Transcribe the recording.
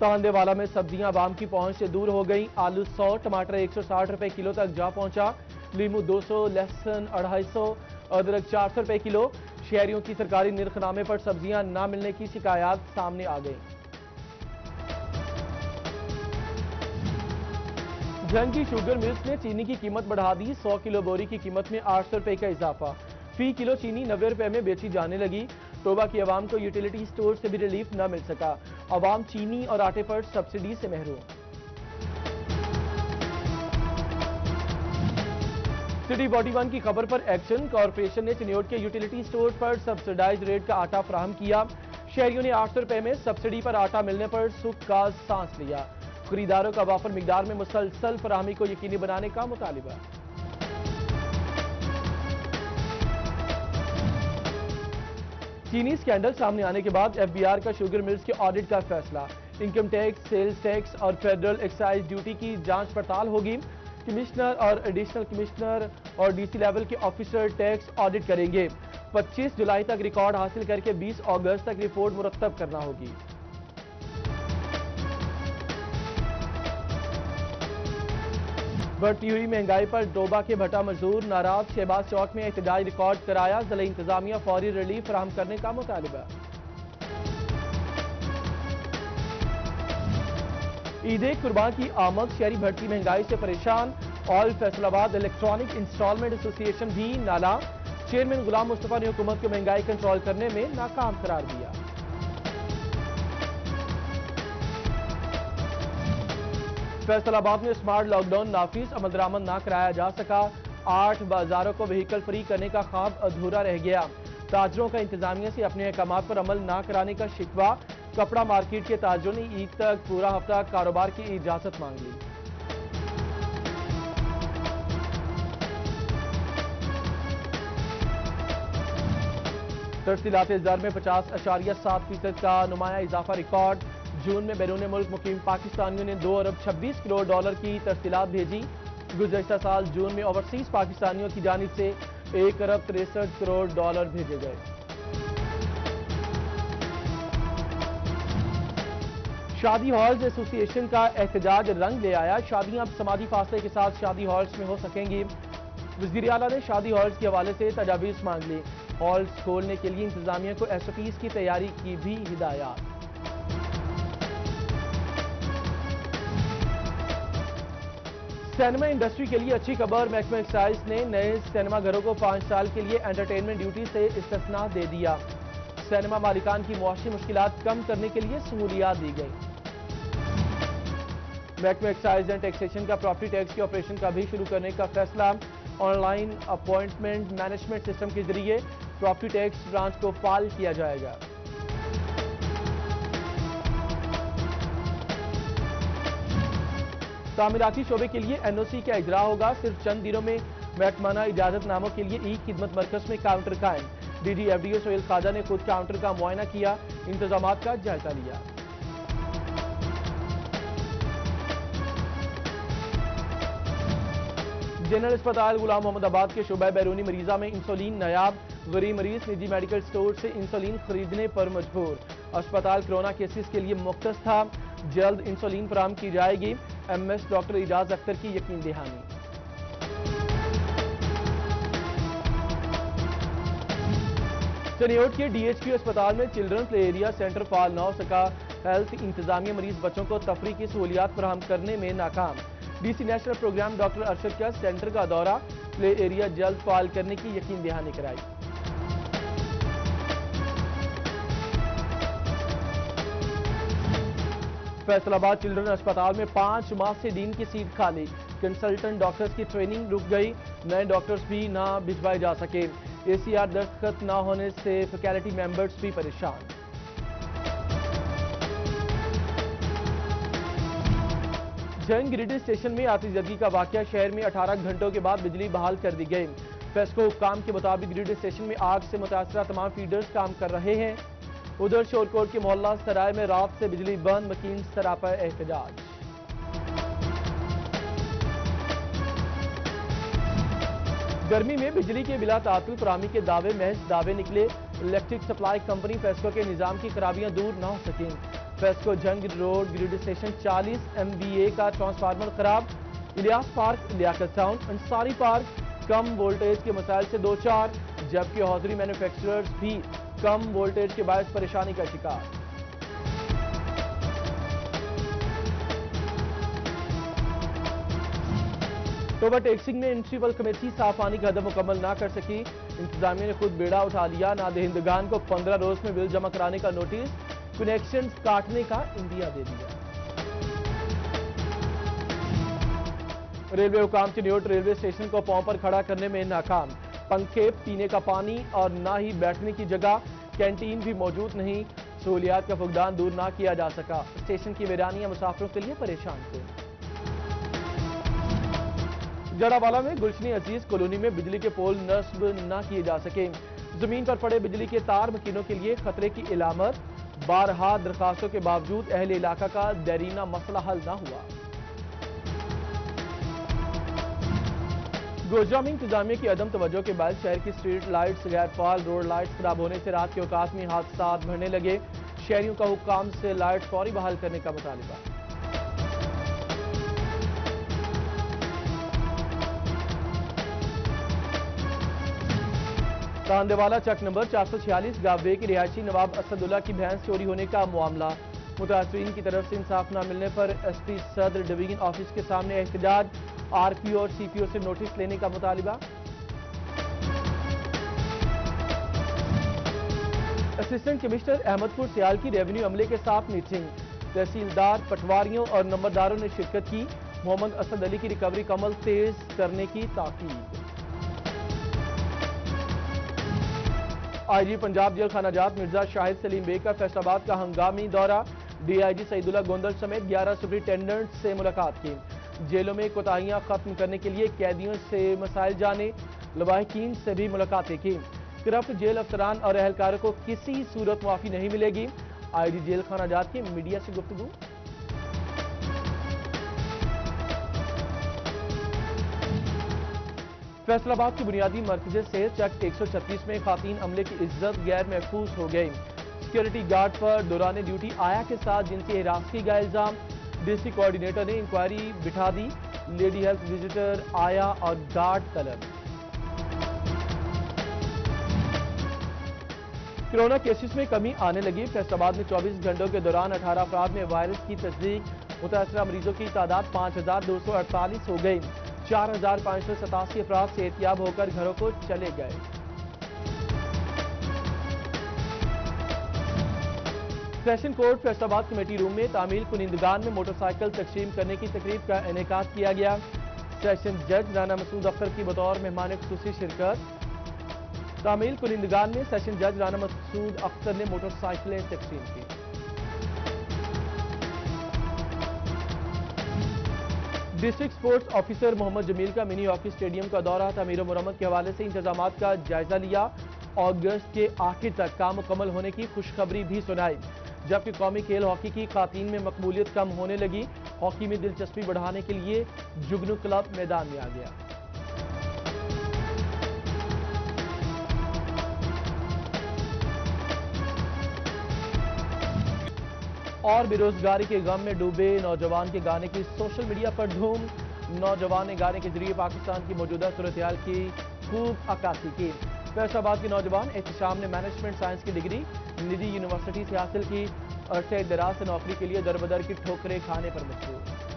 تاندے والا میں سبزیاں عوام کی پہنچ سے دور ہو گئیں. آلو 100، ٹماٹر 160 روپے کلو تک جا پہنچا. لیمو 200، لہسن 250، ادرک 400 روپے کلو. شہریوں کی سرکاری نرخ نامے پر سبزیاں نہ ملنے کی شکایات سامنے آ گئیں. جھنگ کی شوگر ملز نے چینی کی قیمت بڑھا دی. 100 کلو بوری کی قیمت میں 800 روپے کا اضافہ. فی کلو چینی 90 روپے میں بیچی جانے لگی. ٹوبہ کی عوام کو یوٹیلیٹی سٹور سے بھی ریلیف نہ مل سکا. عوام چینی اور آٹے پر سبسڈی سے محروم. سٹی 41 کی خبر پر ایکشن. کارپوریشن نے چنیوٹ کے یوٹیلیٹی سٹور پر سبسڈائزڈ ریٹ کا آٹا فراہم کیا. شہریوں نے 800 روپے میں سبسڈی پر آٹا ملنے پر سکھ کا سانس لیا. خریداروں کا وافر مقدار میں مسلسل فراہمی کو یقینی بنانے کا مطالبہ. چینی اسکینڈل سامنے آنے کے بعد ایف بی آر کا شوگر ملز کے آڈٹ کا فیصلہ. انکم ٹیکس، سیلز ٹیکس اور فیڈرل ایکسائز ڈیوٹی کی جانچ پڑتال ہوگی. کمشنر اور ایڈیشنل کمشنر اور ڈی سی لیول کے آفیسر ٹیکس آڈٹ کریں گے. 25 جولائی تک ریکارڈ حاصل کر کے 20 اگست تک رپورٹ مرتب کرنا ہوگی. بڑھتی ہوئی مہنگائی پر ڈوبہ کے بھٹا مزدور ناراض. شہباز چوک میں احتجاج ریکارڈ کرایا. ضلع انتظامیہ فوری ریلیف فراہم کرنے کا مطالبہ. عید قربان کی آمد. شہری بڑھتی مہنگائی سے پریشان. آل فیصل آباد الیکٹرانک انسٹالمنٹ ایسوسی ایشن بھی نالا. چیئرمین غلام مصطفیٰ نے حکومت کو مہنگائی کنٹرول کرنے میں ناکام قرار دیا. فیصل آباد میں اسمارٹ لاک ڈاؤن نافذ. عمل درآمد نہ کرایا جا سکا. 8 بازاروں کو وہیکل فری کرنے کا خواب ادھورا رہ گیا. تاجروں کا انتظامیہ سے اپنے احکامات پر عمل نہ کرانے کا شکوہ. کپڑا مارکیٹ کے تاجروں نے عید تک پورا ہفتہ کاروبار کی اجازت مانگ لی. ترسیلات زر میں 50.7% کا نمایاں اضافہ ریکارڈ. جون میں بیرون ملک مقیم پاکستانیوں نے 2 ارب 26 کروڑ ڈالر کی ترسیلات بھیجی. گزشتہ سال جون میں اوورسیز پاکستانیوں کی جانب سے 1 ارب 63 کروڑ ڈالر بھیجے گئے. شادی ہالز ایسوسی ایشن کا احتجاج رنگ لے آیا. شادیاں اب سماجی فاصلے کے ساتھ شادی ہالز میں ہو سکیں گی. وزیر اعلیٰ نے شادی ہالز کے حوالے سے تجاویز مانگ لی. ہالز کھولنے کے لیے انتظامیہ کو ایس او پیز کی تیاری کی بھی ہدایات. سینما انڈسٹری کے لیے اچھی خبر. محکمہ ایکسائز نے نئے سینما گھروں کو 5 سال کے لیے انٹرٹینمنٹ ڈیوٹی سے استثناء دے دیا. سینما مالکان کی معاشی مشکلات کم کرنے کے لیے سہولیات دی گئی. محکمہ ایکسائز اینڈ ٹیکسیشن کا پراپرٹی ٹیکس کے آپریشن کا بھی شروع کرنے کا فیصلہ. On line appointment management system کے ذریعے پراپرٹی ٹیکس برانچ کو فعال کیا جائے گا. تعمیراتی شعبے کے لیے این او سی کا اجرا ہوگا. صرف چند دنوں میں محکمانہ اجازت ناموں کے لیے ای خدمت مرکز میں کاؤنٹر قائم. D G F D O Sohail Khawaja نے خود کاؤنٹر کا معائنہ کیا. انتظامات کا جائزہ لیا. جنرل اسپتال غلام محمد آباد کے شعبہ بیرونی مریضہ میں انسولین نایاب. غریب مریض نجی میڈیکل سٹور سے انسولین خریدنے پر مجبور. اسپتال کرونا کیسز کے لیے مختص تھا. جلد انسولین فراہم کی جائے گی. ایم ایس ڈاکٹر اعجاز اختر کی یقین دہانی. چنیوٹ کے ڈی ایچ کیو اسپتال میں چلڈرن پلے ایریا سینٹر فعال نہ ہو سکا. ہیلتھ انتظامیہ مریض بچوں کو تفریح کی سہولیات فراہم کرنے میں ناکام. D C national programme doctor Arshad کا سینٹر کا دورہ. پلے ایریا جلد فعال کرنے کی یقین دہانی کرائی. فیصل آباد چلڈرن اسپتال میں 5 ماہدین کی سیٹ خالی. کنسلٹنٹ ڈاکٹرز کی ٹریننگ رک گئی. نئے ڈاکٹرز بھی نہ بھجوائے جا سکے. اے سی آر دستخط نہ ہونے سے فیکلٹی ممبرز بھی پریشان. جنگ گریڈ اسٹیشن میں آتش زدگی کا واقعہ. شہر میں 18 گھنٹوں کے بعد بجلی بحال کر دی گئی. فیسکو حکام کے مطابق گریڈ اسٹیشن میں آگ سے متاثرہ تمام فیڈرز کام کر رہے ہیں. ادھر شورکوٹ کے محلہ سرائے میں رات سے بجلی بند. مکین سراپا احتجاج. گرمی میں بجلی کے بلا تعطل فراہمی کے دعوے محض دعوے نکلے. الیکٹرک سپلائی کمپنی فیسکو کے نظام کی خرابیاں دور نہ ہو سکیں۔ فیسکو جنگ روڈ گریڈ اسٹیشن 40 MVA کا ٹرانسفارمر خراب، الیاس پارک، لیاقت ٹاؤن، انصاری پارک کم وولٹیج کے مسائل سے دوچار، جبکہ حوضری مینوفیکچررز بھی کم وولٹیج کے باعث پریشانی کا شکار۔ توبہ ٹیکسنگ میں میونسپل کمیٹی صاف پانی کا ہدف مکمل نہ کر سکی، انتظامیہ نے خود بیڑا اٹھا لیا، نادہندگان کو 15 روز میں بل جمع کرانے کا نوٹس، کنیکشنز کاٹنے کا عندیہ دے دیا۔ ریلوے حکام چنیوٹ ریلوے اسٹیشن کو پاؤں پر کھڑا کرنے میں ناکام، پنکھے، پینے کا پانی اور نہ ہی بیٹھنے کی جگہ، کینٹین بھی موجود نہیں، سہولیات کا فقدان دور نہ کیا جا سکا، اسٹیشن کی ویرانیاں مسافروں کے لیے پریشان کن۔ جڑا والا میں گلشنی عزیز کالونی میں بجلی کے پول نصب نہ کیے جا سکے، زمین پر پڑے بجلی کے تار مکینوں کے لیے خطرے کی علامت، بارہا درخواستوں کے باوجود اہل علاقہ کا دیرینہ مسئلہ حل نہ ہوا۔ گوجرا میں انتظامیہ کی عدم توجہ کے باعث شہر کی اسٹریٹ لائٹس، غیر فعال روڈ لائٹس خراب ہونے سے رات کے اوقات میں حادثات بڑھنے لگے، شہریوں کا حکام سے لائٹ فوری بحال کرنے کا مطالبہ۔ تاندیوالا چک نمبر 446 گاوے کی رہائشی نواب اسد اللہ کی بھینس چوری ہونے کا معاملہ، متاثرین کی طرف سے انصاف نہ ملنے پر ایس پی صدر ڈویژن آفس کے سامنے احتجاج، آر پی او اور سی پی او سے نوٹس لینے کا مطالبہ۔ اسسٹنٹ کمشنر احمد پور سیال کی ریونیو عملے کے ساتھ میٹنگ، تحصیلدار، پٹواریوں اور نمبرداروں نے شرکت کی، محمد اسد علی کی ریکوری کا عمل تیز کرنے کی تاکید۔ آئی جی پنجاب جیل خانہ جات مرزا شاہد سلیم بیگ کا فیصل آباد کا ہنگامی دورہ، ڈی آئی جی سعید اللہ گوندل سمیت 11 سپرنٹینڈنٹ سے ملاقات کی، جیلوں میں کوتاہیاں ختم کرنے کے لیے قیدیوں سے مسائل جانے، لواحقین سے بھی ملاقاتیں کی، کرپٹ جیل افسران اور اہلکاروں کو کسی صورت معافی نہیں ملے گی، آئی جی جیل خانہ جات کی میڈیا سے گفتگو۔ فیصل آباد کی بنیادی مرکز سے چک 136 میں خواتین عملے کی عزت غیر محفوظ ہو گئی، سیکیورٹی گارڈ پر دوران ڈیوٹی آیا کے ساتھ جنسی ہراسانی کا الزام، ڈسٹرکٹ کوارڈینیٹر نے انکوائری بٹھا دی، لیڈی ہیلتھ وزٹر آیا اور گارڈ طلب۔ کرونا کیسز میں کمی آنے لگی، فیصل آباد میں 24 گھنٹوں کے دوران 18 افراد میں وائرس کی تصدیق، متاثرہ مریضوں کی تعداد 5248 ہو گئی، 4587 افراد صحتیاب ہو کر گھروں کو چلے گئے۔ سیشن کورٹ فیصل آباد کمیٹی روم میں تعمیل کنندگان میں موٹر سائیکل تقسیم کرنے کی تقریب کا انعقاد کیا گیا، سیشن جج رانا مسعود اختر کی بطور مہمان خصوصی شرکت، تعمیل کنندگان میں سیشن جج رانا مسعود اختر نے موٹر سائیکلیں تقسیم کی۔ ڈسٹرکٹ سپورٹس آفیسر محمد جمیل کا منی ہاکی اسٹیڈیم کا دورہ، تعمیر و مرمت کے حوالے سے انتظامات کا جائزہ لیا، اگست کے آخر تک کام مکمل ہونے کی خوشخبری بھی سنائی، جبکہ قومی کھیل ہاکی کی خواتین میں مقبولیت کم ہونے لگی، ہاکی میں دلچسپی بڑھانے کے لیے جگنو کلب میدان میں آ گیا۔ اور بے روزگاری کے غم میں ڈوبے نوجوان کے گانے کی سوشل میڈیا پر دھوم، نوجوان نے گانے کے ذریعے پاکستان کی موجودہ صورتحال کی خوب عکاسی کی۔ فیصل آباد کے نوجوان احتشام نے مینجمنٹ سائنس کی ڈگری ندی یونیورسٹی سے حاصل کی، عرصہ دراز سے نوکری کے لیے در بدر کی ٹھوکریں کھانے پر مجبور۔